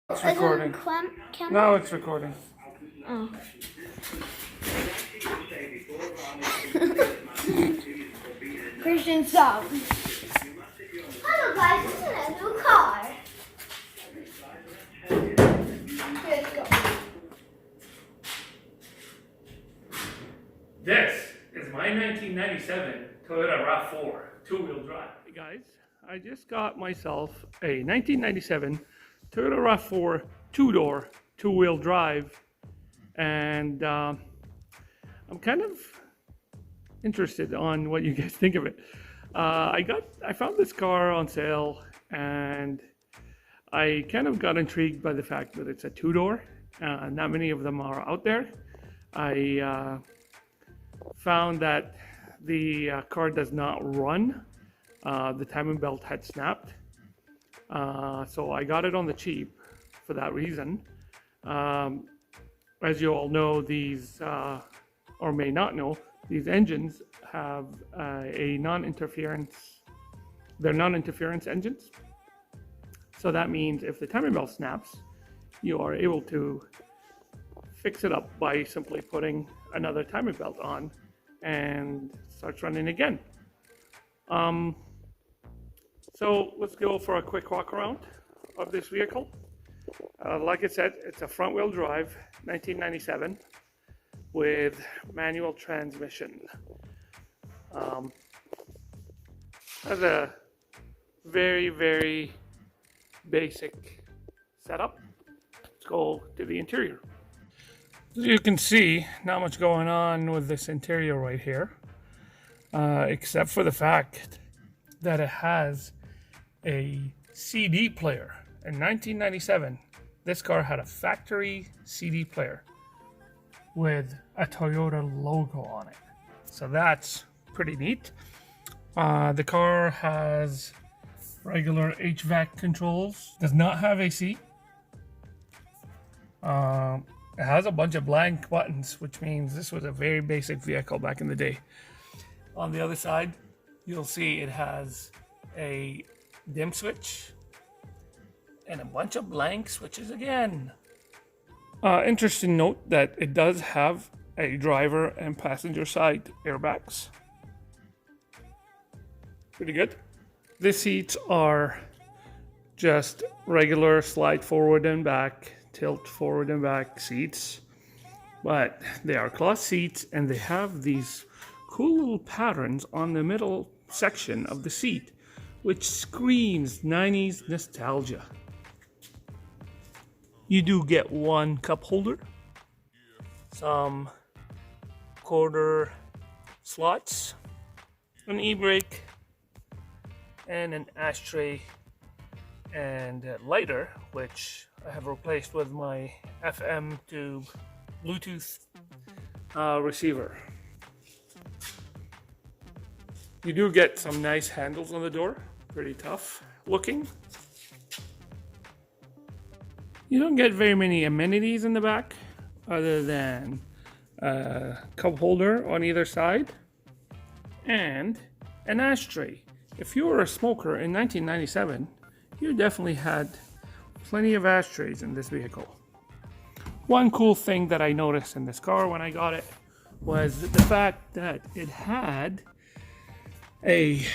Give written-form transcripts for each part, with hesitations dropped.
It's recording. No, it's recording. Oh. Christian song. Hello guys, this is a new car. Let's go. This is my 1997 Toyota RAV4 two-wheel drive. Hey guys, I just got myself a 1997 Toyota RAV4 two-door two-wheel drive, and I'm kind of interested on what you guys think of it. I found this car on sale, and I kind of got intrigued by the fact that it's a two-door. Not many of them are out there. I found that the car does not run. The timing belt had snapped, so I got it on the cheap for that reason. As you all know, these or may not know, these engines have a non-interference. They're non-interference engines. So that means if the timing belt snaps, you are able to fix it up by simply putting another timing belt on and starts running again. So let's go for a quick walk around of this vehicle. Like I said, it's a front wheel drive 1997 with manual transmission. Has a very, very basic setup. Let's go to the interior. As you can see, not much going on with this interior right here, except for the fact that it has a CD player. In 1997, this car had a factory CD player with a Toyota logo on it. So that's pretty neat. The car has regular HVAC controls, does not have AC. It has a bunch of blank buttons, which means this was a very basic vehicle back in the day. On the other side, you'll see it has a dim switch and a bunch of blank switches again. Interesting note that it does have a driver and passenger side airbags. Pretty good. The seats are just regular slide forward and back, tilt forward and back seats, but they are cloth seats and they have these cool little patterns on the middle section of the seat, which screams 90s nostalgia. You do get one cup holder, some quarter slots, an e-brake, and an ashtray and a lighter, which I have replaced with my FM to Bluetooth receiver. You do get some nice handles on the door, pretty tough looking. You don't get very many amenities in the back other than a cup holder on either side and an ashtray. If you were a smoker in 1997, you definitely had plenty of ashtrays in this vehicle. One cool thing that I noticed in this car when I got it was the fact that it had a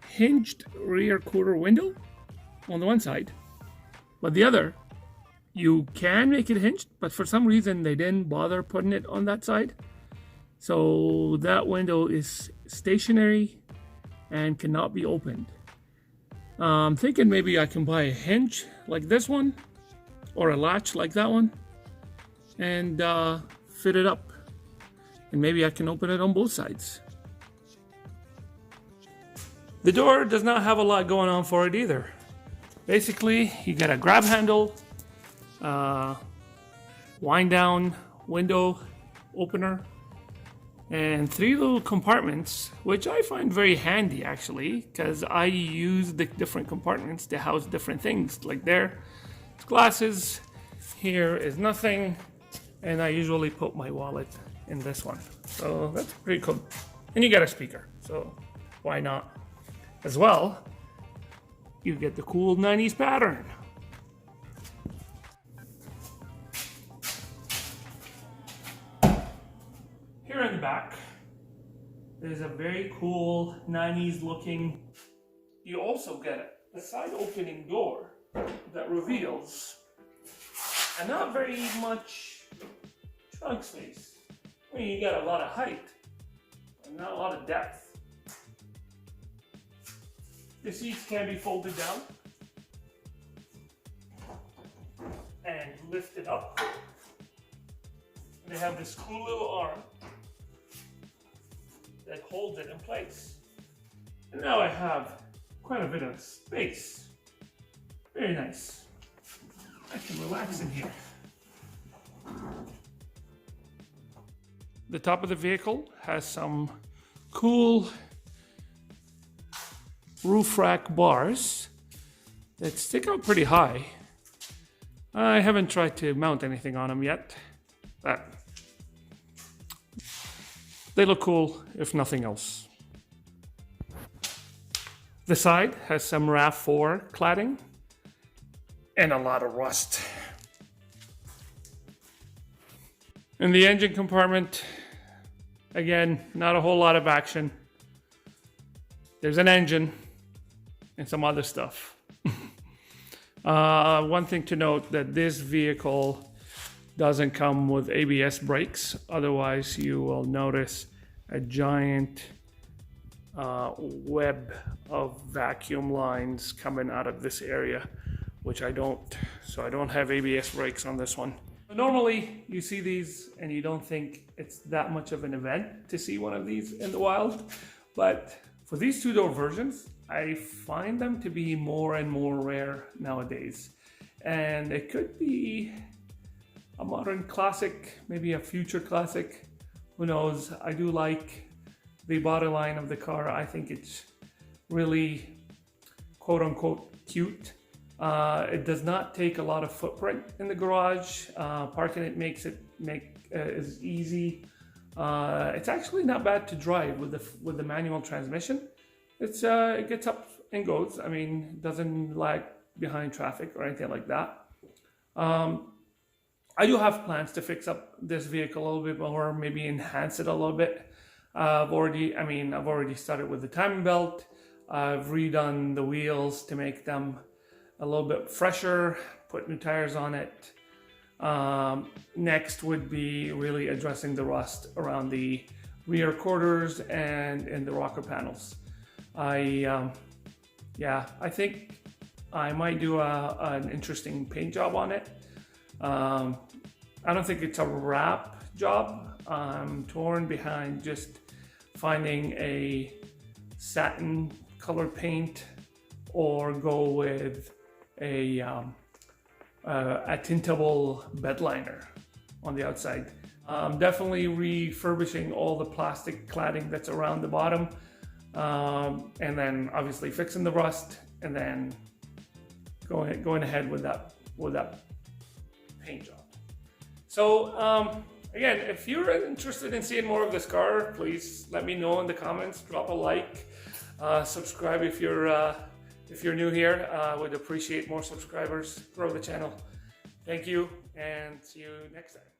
hinged rear quarter window on the one side, but the other, you can make it hinged, but for some reason they didn't bother putting it on that side. So that window is stationary and cannot be opened. I'm thinking maybe I can buy a hinge like this one or a latch like that one and fit it up, and maybe I can open it on both sides. The door does not have a lot going on for it either. Basically, you get a grab handle, wind down window opener, and three little compartments, which I find very handy actually, because I use the different compartments to house different things. Like there, it's glasses, here is nothing, and I usually put my wallet in this one. So that's pretty cool. And you get a speaker, so why not? As well, you get the cool 90s pattern. back, there's a very cool 90s looking, you also get a side opening door that reveals and not very much trunk space. I mean, you got a lot of height, but not a lot of depth. The seats can be folded down and lifted up. They have this cool little arm that holds it in place. And now I have quite a bit of space. Very nice. I can relax in here. The top of the vehicle has some cool roof rack bars that stick out pretty high. I haven't tried to mount anything on them yet, but they look cool if nothing else. The side has some RAV4 cladding and a lot of rust. In the engine compartment, again, not a whole lot of action. There's an engine and some other stuff. One thing to note that this vehicle doesn't come with ABS brakes. Otherwise, you will notice a giant web of vacuum lines coming out of this area, which I don't. So I don't have ABS brakes on this one. Normally, you see these and you don't think it's that much of an event to see one of these in the wild. But for these two-door versions, I find them to be more and more rare nowadays. And it could be a modern classic, maybe a future classic. Who knows? I do like the body line of the car. I think it's really quote-unquote cute. It does not take a lot of footprint in the garage. Parking it makes it is easy. It's actually not bad to drive with the manual transmission. It gets up and goes. I mean, it doesn't lag behind traffic or anything like that. I do have plans to fix up this vehicle a little bit more, maybe enhance it a little bit. I've already started with the timing belt. I've redone the wheels to make them a little bit fresher, put new tires on it. Next would be really addressing the rust around the rear quarters and in the rocker panels. I think I might do an interesting paint job on it. I don't think it's a wrap job. I'm torn behind just finding a satin colored paint or go with a tintable bed liner on the outside. I'm definitely refurbishing all the plastic cladding that's around the bottom, and then obviously fixing the rust, and then going ahead with that paint job. So again, if you're interested in seeing more of this car, please let me know in the comments. Drop a like, subscribe if you're new here. I would appreciate more subscribers. Grow the channel. Thank you, and see you next time.